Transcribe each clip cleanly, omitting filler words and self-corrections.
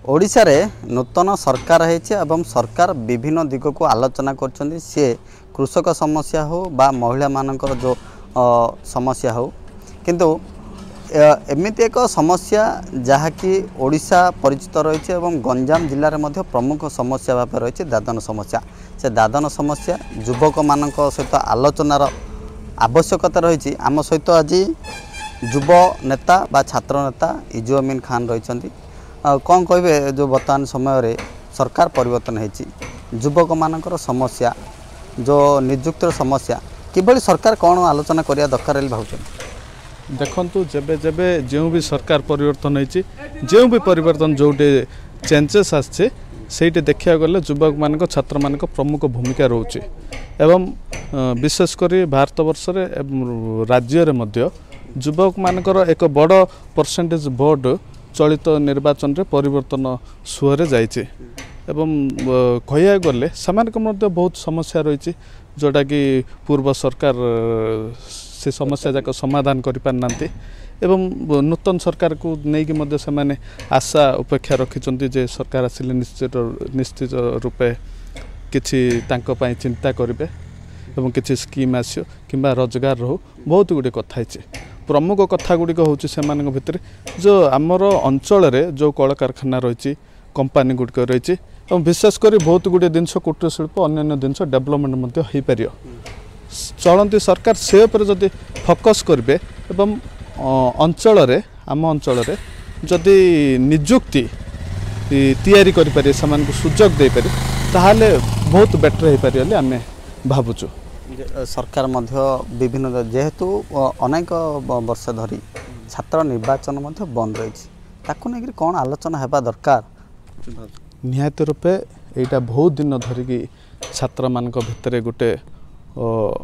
ओडिशा रे नूतन सरकार है सरकार विभिन्न दिग को आलोचना कर सी कृषक समस्या हो बा महिला मानकर जो समस्या हो किंतु एमिति एक समस्या जहाँकि ओडिशा परिचित रही है गंजाम जिले में प्रमुख समस्या भाव रही दादन समस्या से दादन समस्या युवक मान सहित आलोचनार आवश्यकता रही आम सहित आज युव नेता बा छात्र नेता इजु अमीन खान रही कौन कहे जो बर्तमान समय रे सरकार परिवर्तन होती युवक मानकर समस्या जो निजुक्तिर समस्या किभली सरकार कौन आलोचना करिया दरकार भाव देखु जेबे जेबे जो भी सरकार परिवर्तन होती जो भी परिवर्तन जोटे चेंजेस आछे सेठी देखिया गले युवक मान छात्र मान प्रमुख भूमिका रोचे एवं विशेषकर भारत वर्ष रे राज्य रे मध्य युवक मानकर एक बड़ परसेंटेज भोट चलित निर्वाचन रे परिवर्तन सुहरे जाइए एवं कह गले सामान्य मध्य बहुत समस्या रही जोटा कि पूर्व सरकार से समस्या जाक समाधान करि पारना एवं नूतन सरकार को लेकिन मध्य से माने आशा उपेक्षा रखिंट जे सरकार आसिले निश्चित रूपे किछि तांको पई चिंता करेंगे एवं किछि स्कीम आसियो किंबा रोजगार रहो बहुत गुड़े कथा है प्रमुख कथा गुड़िक हूँ से भितर जो आमर अंचल जो कल कारखाना रही कंपानी गुड़िक रही विशेषकर बहुत गुड़े जिनस कुटीर शिल्प अन्य जिनस डेवलपमेंट हो पार चलती सरकार से जदि फोकस करेंगे एवं अंचल आम अंचल जदि निजुक्ति तैयारी करें सुजोग दे पारे ताहले बहुत बेटर हो पारे आम भावुचु सरकार मध्य विभिन्न जेहेतु अनेक वर्ष धरी छात्र निर्वाचन मध्य बंद रही कौन आलोचना हेबा दरकार निहाती रूपे यहाँ बहुत दिन धरिकी छात्र मान भितर गोटे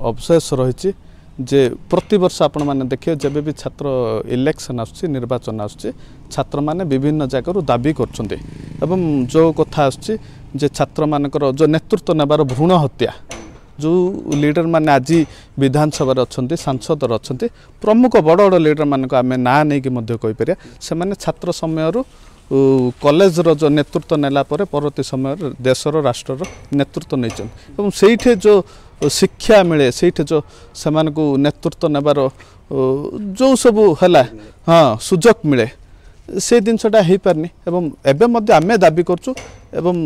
अवशेष रही जे प्रति वर्ष आपण मैंने देखिए जब भी छात्र इलेक्शन आसुची निर्वाचन आसुची छात्र माने विभिन्न जगह दाबी करछन्ते एवं जो कथा आसुची जे छात्र मानकर जो नेतृत्व नेबार भ्रूण हत्या जो लीडर माने आज विधानसभा अच्छा सांसद अच्छा प्रमुख बड़ बड़ लीडर मानक आम ना नहीं कि से माने छात्र समय कॉलेज रो जो नेतृत्व नेला परवर्ती समय देशर राष्ट्र नेतृत्व नहीं से जो शिक्षा मिले से जो से नेतृत्व नेबार जो सब है हाँ सुजोग मिले से जिनसटा हो पारनी एवं एवं आम दाबी करचु एवं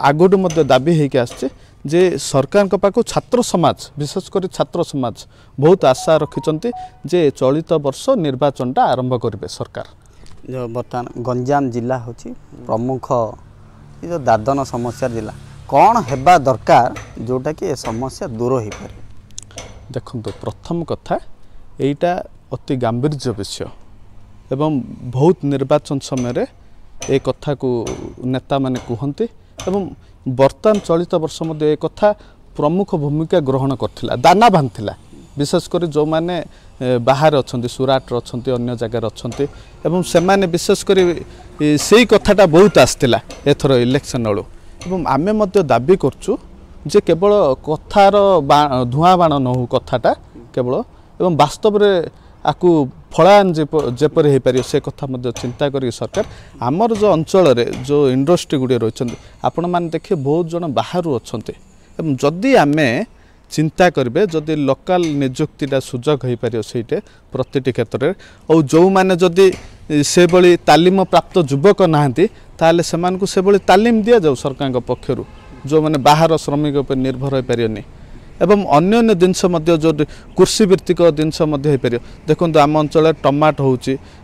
आगुड दाबी होके आसचे जे सरकार पाक छात्र समाज विशेषकर छात्र समाज बहुत आशा रखिंट जे चलित वर्ष निर्वाचनटा आरंभ करेंगे सरकार जो बर्तमान गंजाम जिला हूँ प्रमुख जो दादन समस्या जिला कौन हेबा दरकार जोटा कि ए समस्या दूर हो पारे देखो प्रथम कथा यहीटा अति गांभीर्य विषय एवं बहुत निर्वाचन समय ए कथा को नेता माने कहते एवं बर्तमान चलित वर्ष मध्य एक कथा प्रमुख भूमिका ग्रहण करथिला दाना बांधिला विशेषकर जो माने बाहर अच्छा सुराट अच्छा अन्य जगार अच्छा एवं से माने विशेषकर से कथाटा बहुत आसला एथर इलेक्शन बेलू एवं आमे मध्य दाबी करचु जे केवल कथार धुआं बाण न हो कथाटा केवल एवं वास्तव में आपको फलायन जेपर हो पार से कथा चिंता करी सरकार आमर जो अंचल जो इंडस्ट्री गुड़े रही आपण मैंने देखिए बहुत जन बाहर अच्छा जदि आम चिंता करेंगे जदि लोकल निजुक्तिटा सुजोग हो पार से प्रति क्षेत्र में और जो मैंने जदि से भली तालीम प्राप्त युवक नहांती ताले सेमानकु से भली तालीम दिया जाऊ सरकार पक्षर जो मैंने बाहर श्रमिक पर निर्भर हो पारे एवं अन्य जिनस जो कृषि भित्तिक जिनस हो पार देखो आम अंचल टमाट हो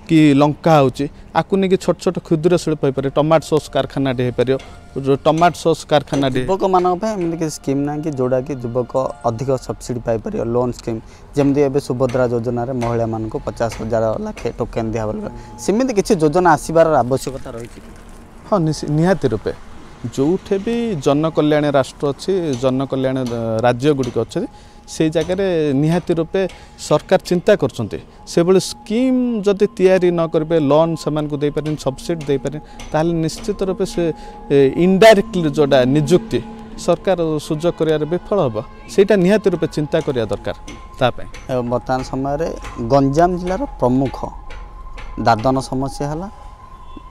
कि लंका होकु नहीं छोट छोट क्षुद्र शिल्प हो पारे टमाट सॉस कारखाना हो पार जो टमाट सॉस कारखाना युवक मान स्कीम ना कि जोड़ा कि युवक अधिक सब्सिडी पाइपर लोन स्कीम जमी एवं सुभद्रा योजना महिला मान 50,000 लाखे टोकेन दिया सेमती किसी योजना आसबार आवश्यकता रही हाँ निहाती रूपे जोठे भी जनकल्याण राष्ट्र अच्छी जनकल्याण राज्य गुड़िक अच्छे से जगह निहाती रूपे सरकार चिंता करछन्ते से भली स्कीम जदि तैयारी न करेंगे लोन से पारे सब्सिडी दे पारे ताहले निश्चित रूपे से इनडायरेक्टली जोड़ा निजुक्ति सरकार सुजोग कर विफल हम सेटा निहाती रूपे चिंता करिया दरकार तापे बर्तमान समय गंजाम जिलार प्रमुख दादन समस्या है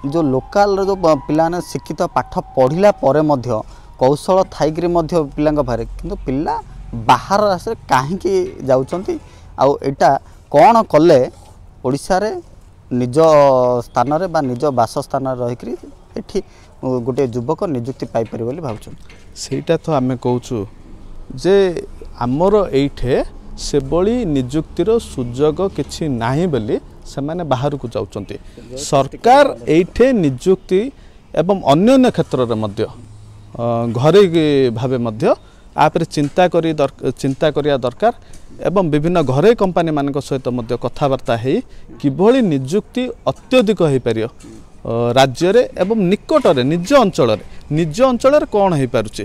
जो लोकल जो पिलाने शिक्षित पाठ पढ़िला परे मध्य कौशल थाइकरी मध्य पिलांग पारे किंतु पिला बाहर आसे काहेकि जाउचंती आउ एटा कौन कले ओडिशा रे निज स्थान रे बा निज बासस्थान रही एठी गोटे युवक नियुक्ति पाई पारि बोली भावछन सेटा तो आमे कहूछु जे आमर एइठे सेबली नियुक्तिर सुजोग किछि नाही बोली से माने बाहर को जाउचंती सरकार एइठे नियुक्ति एवं अन्य क्षेत्र रे मध्य घरे भावे मध्य आपरे चिंता करिया दरकार एवं विभिन्न घरे कंपनी मान सहित मध्य कथबार्ता है किभली नियुक्ति अत्यधिक हो पारियो राज्य रे एवं निकट रे निज अंचल कौन हो पारुछि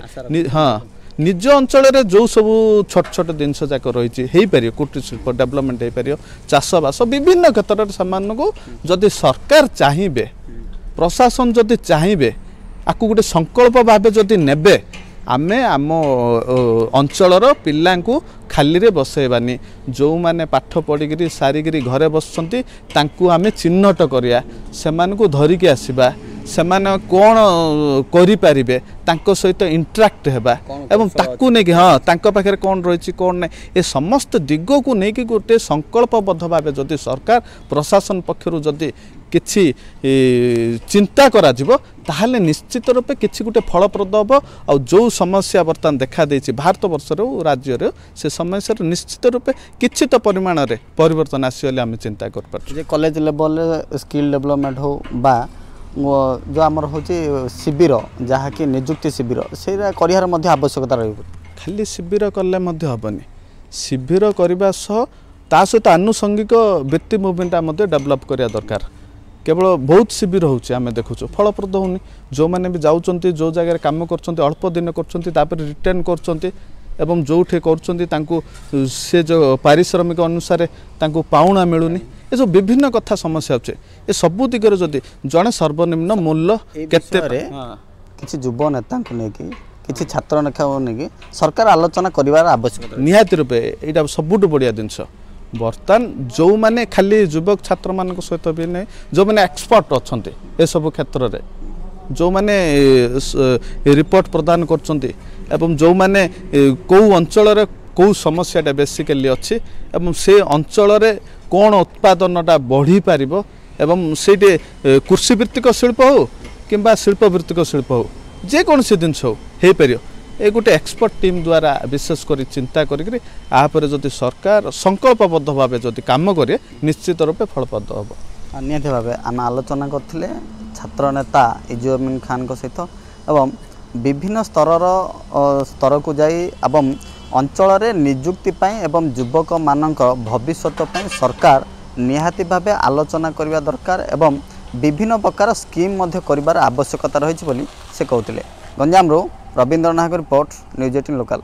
हाँ निज अंचल रे जो सब छोट छोट जिनस जाक रही है पारियो कुटीर शिल्प डेवलपमेंट हो पारियो चाष बास विभिन्न क्षेत्र से को जदि सरकार चाहिए प्रशासन जदि चाहिए आपको गोटे संकल्प भाव जदि नेबे आमे आम अंचलर पिला खाली रे बसैबानी जो माने पाठ पढ़ी सारिकी घरे बसचंती तांकू आमे चिन्हट करिया सेमान को धरिकी आसीबा सेमान कौन करि पारिबे तांको सहित इंटराक्ट हेबा एवं ताकू नै हाँ तांको पाखरे कौन रही कौन नै ए समस्त दिग को नै कि गोटे संकल्पबद्ध भाव जदि सरकार प्रशासन पक्षरु जदि किछि चिंता करा जिवो ताहले निश्चित रूपे किछि गोटे फलप्रद हम आ जो समस्या बर्तमान देखा देछि भारत वर्ष राज्य रे से समस्या निश्चित रूपे किछि तो परिमाण रे परिवर्तन आसी आम चिंता कर पार्छ जे कॉलेज लेवल स्किल डेवलपमेंट हो बा जो आमर होची शिविर जहाँ कि नियुक्ति शिविर से करियार मध्य आवश्यकता रही खाली शिविर कले मध्य हबनी शिविर करबा सह ता सहित आनुषंगिक वृत्ति मुवमेंट मध्य डेवलप करिया दरकार केवल बहुत शिविर होची आमे देखुछु फलप्रद होनी जो माने भी जाउचंती जो जगह काम करचंती अल्प दिन करचंती तापर रिटर्न करचंती एवं जोठे करचंती तांको से जो पारिश्रमिक अनुसार तांको पाउना मिलुनी ए जो विभिन्न कथा समस्या होचे ए सबु दिगरे जदी जणे सर्वनिम्न मूल्य केते किछि युवा नेता को नेकी किछि छात्र नेता को नेकी सरकार आलोचना करिवार आवश्यकता निहाती रूपे एटा सबुट बढ़िया जिनस बर्तमान जो माने खाली युवक छात्र मान सहित भी नहीं जो माने एक्सपर्ट अच्छे ए सब क्षेत्र रे जो माने रिपोर्ट प्रदान करछंती एवं जो माने को अंचल रे को समस्याटा बेसिकली अच्छी एवं से अंचल रे कौन उत्पादनटा बढ़ी पारिबो एवं सेटे कृषिभित्तिक शिल्प हो किंबा शिल्पभित्तिक शिल्प हो जे कौन से जिनस हो पारियो ए गोटे एक्सपर्ट टीम द्वारा विशेष कर चिंता करी आपर जदि सरकार संकल्पबद्ध भाव जदि काम करे निश्चित रूपे फलप्रद हम निहत भाव आम आलोचना करथिले छात्र नेता इजुअमीन खान को सहित एवं विभिन्न स्तर को जाई एवं अंचल रे नियुक्ति पाई एवं युवक मानक भविष्यत पाई सरकार निहाती भाव आलोचना करबा दरकार एवं विभिन्न प्रकार स्कीम मध्य करिवार आवश्यकता रही बोली से कहते गंजाम रवींद्र नायक रिपोर्ट न्यूज 18 लोकल।